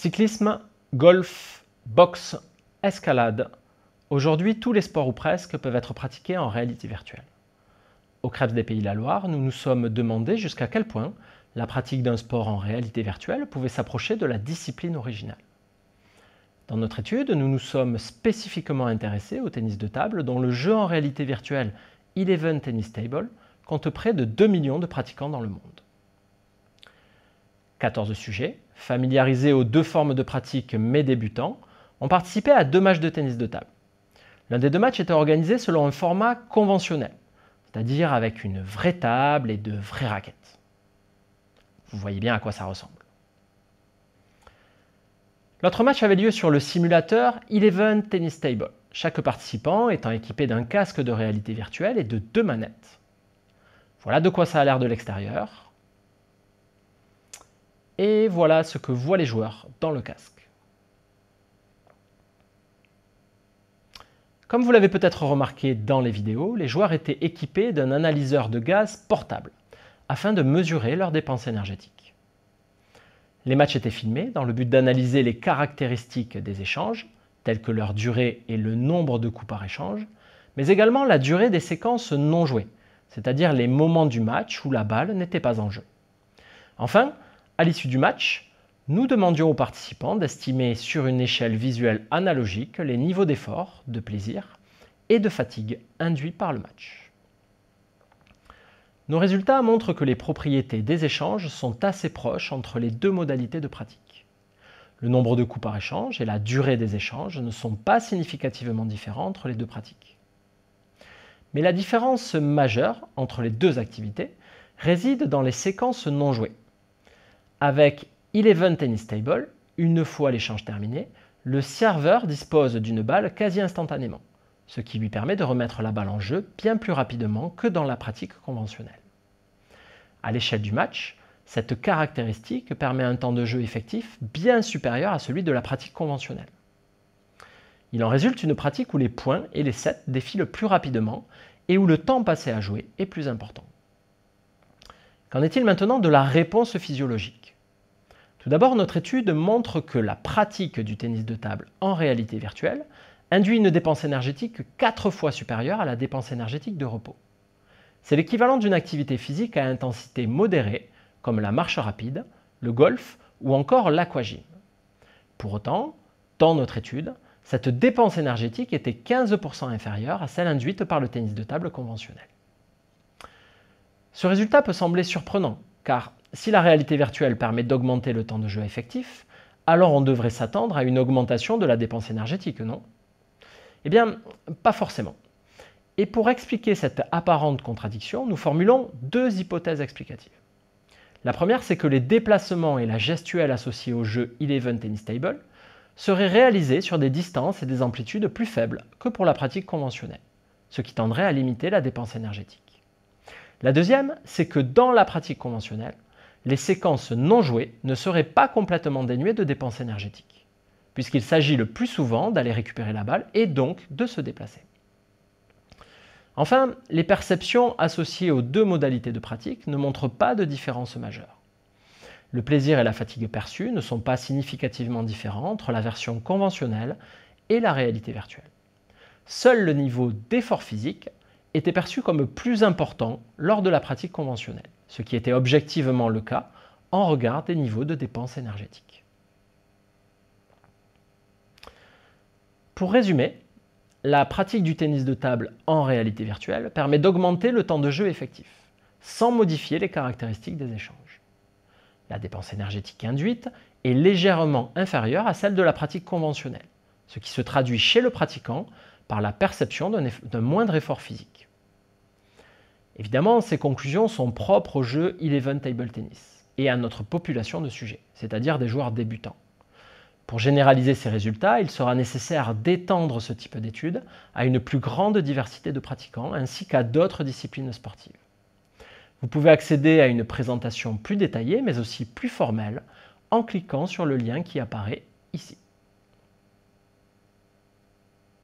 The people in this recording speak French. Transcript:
Cyclisme, golf, boxe, escalade. Aujourd'hui, tous les sports ou presque peuvent être pratiqués en réalité virtuelle. Au Krebs des Pays de la Loire, nous nous sommes demandé jusqu'à quel point la pratique d'un sport en réalité virtuelle pouvait s'approcher de la discipline originale. Dans notre étude, nous nous sommes spécifiquement intéressés au tennis de table dont le jeu en réalité virtuelle Eleven Tennis Table compte près de 2 millions de pratiquants dans le monde. 14 sujets, familiarisés aux deux formes de pratique mais débutants, ont participé à 2 matchs de tennis de table. L'un des 2 matchs était organisé selon un format conventionnel, c'est-à-dire avec une vraie table et de vraies raquettes. Vous voyez bien à quoi ça ressemble. L'autre match avait lieu sur le simulateur Eleven Tennis Table, chaque participant étant équipé d'un casque de réalité virtuelle et de 2 manettes. Voilà de quoi ça a l'air de l'extérieur. Et voilà ce que voient les joueurs dans le casque. Comme vous l'avez peut-être remarqué dans les vidéos, les joueurs étaient équipés d'un analyseur de gaz portable afin de mesurer leurs dépenses énergétiques. Les matchs étaient filmés dans le but d'analyser les caractéristiques des échanges, telles que leur durée et le nombre de coups par échange, mais également la durée des séquences non jouées, c'est-à-dire les moments du match où la balle n'était pas en jeu. Enfin, à l'issue du match, nous demandions aux participants d'estimer sur une échelle visuelle analogique les niveaux d'effort, de plaisir et de fatigue induits par le match. Nos résultats montrent que les propriétés des échanges sont assez proches entre les 2 modalités de pratique. Le nombre de coups par échange et la durée des échanges ne sont pas significativement différents entre les 2 pratiques. Mais la différence majeure entre les 2 activités réside dans les séquences non jouées. Avec Eleven Tennis Table, une fois l'échange terminé, le serveur dispose d'une balle quasi instantanément, ce qui lui permet de remettre la balle en jeu bien plus rapidement que dans la pratique conventionnelle. À l'échelle du match, cette caractéristique permet un temps de jeu effectif bien supérieur à celui de la pratique conventionnelle. Il en résulte une pratique où les points et les sets défilent plus rapidement et où le temps passé à jouer est plus important. Qu'en est-il maintenant de la réponse physiologique ? Tout d'abord, notre étude montre que la pratique du tennis de table en réalité virtuelle induit une dépense énergétique 4 fois supérieure à la dépense énergétique de repos. C'est l'équivalent d'une activité physique à intensité modérée, comme la marche rapide, le golf ou encore l'aquagym. Pour autant, dans notre étude, cette dépense énergétique était 15% inférieure à celle induite par le tennis de table conventionnel. Ce résultat peut sembler surprenant, car si la réalité virtuelle permet d'augmenter le temps de jeu effectif, alors on devrait s'attendre à une augmentation de la dépense énergétique, non? Eh bien, pas forcément. Et pour expliquer cette apparente contradiction, nous formulons 2 hypothèses explicatives. La première, c'est que les déplacements et la gestuelle associés au jeu Eleven Tennis Table seraient réalisés sur des distances et des amplitudes plus faibles que pour la pratique conventionnelle, ce qui tendrait à limiter la dépense énergétique. La deuxième, c'est que dans la pratique conventionnelle, les séquences non jouées ne seraient pas complètement dénuées de dépenses énergétiques, puisqu'il s'agit le plus souvent d'aller récupérer la balle et donc de se déplacer. Enfin, les perceptions associées aux 2 modalités de pratique ne montrent pas de différence majeure. Le plaisir et la fatigue perçue ne sont pas significativement différents entre la version conventionnelle et la réalité virtuelle. Seul le niveau d'effort physique était perçu comme plus important lors de la pratique conventionnelle, ce qui était objectivement le cas en regard des niveaux de dépenses énergétiques. Pour résumer, la pratique du tennis de table en réalité virtuelle permet d'augmenter le temps de jeu effectif, sans modifier les caractéristiques des échanges. La dépense énergétique induite est légèrement inférieure à celle de la pratique conventionnelle, ce qui se traduit chez le pratiquant par la perception d'un moindre effort physique. Évidemment, ces conclusions sont propres au jeu Eleven Table Tennis et à notre population de sujets, c'est-à-dire des joueurs débutants. Pour généraliser ces résultats, il sera nécessaire d'étendre ce type d'études à une plus grande diversité de pratiquants ainsi qu'à d'autres disciplines sportives. Vous pouvez accéder à une présentation plus détaillée mais aussi plus formelle en cliquant sur le lien qui apparaît ici.